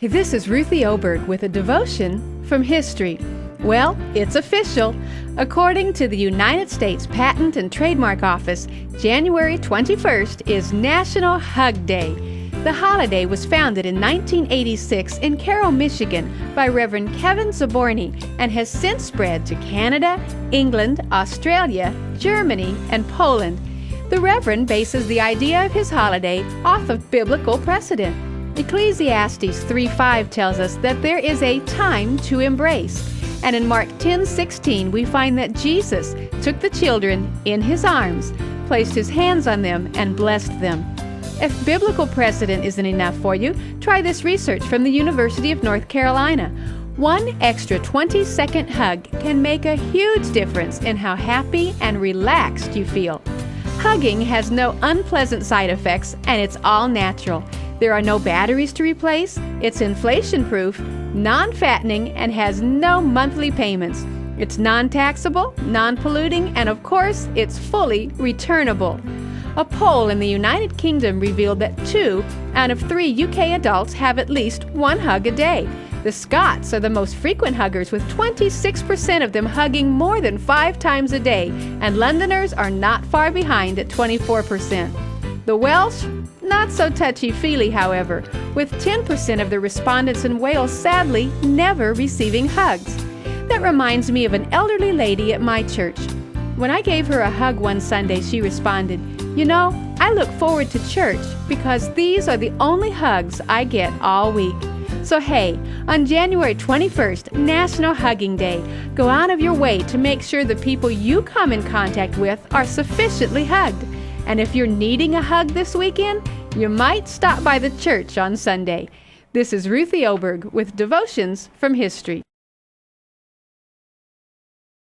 Hey, this is Ruthie Oberg with a devotion from history. Well, it's official. According to the United States Patent and Trademark Office, January 21st is National Hug Day. The holiday was founded in 1986 in Carroll, Michigan by Reverend Kevin Zaborny and has since spread to Canada, England, Australia, Germany, and Poland. The Reverend bases the idea of his holiday off of biblical precedent. Ecclesiastes 3:5 tells us that there is a time to embrace. And in Mark 10:16 we find that Jesus took the children in his arms, placed his hands on them, and blessed them. If biblical precedent isn't enough for you, try this research from the University of North Carolina. One extra 20-second hug can make a huge difference in how happy and relaxed you feel. Hugging has no unpleasant side effects, and it's all natural. There are no batteries to replace, it's inflation-proof, non-fattening, and has no monthly payments. It's non-taxable, non-polluting, and of course, it's fully returnable. A poll in the United Kingdom revealed that 2 out of 3 UK adults have at least one hug a day. The Scots are the most frequent huggers, with 26% of them hugging more than 5 times a day, and Londoners are not far behind at 24%. The Welsh? Not so touchy-feely, however, with 10% of the respondents in Wales sadly never receiving hugs. That reminds me of an elderly lady at my church. When I gave her a hug one Sunday, she responded, "You know, I look forward to church because these are the only hugs I get all week." So hey, on January 21st, National Hugging Day, go out of your way to make sure the people you come in contact with are sufficiently hugged. And if you're needing a hug this weekend, you might stop by the church on Sunday. This is Ruthie Oberg with Devotions from History.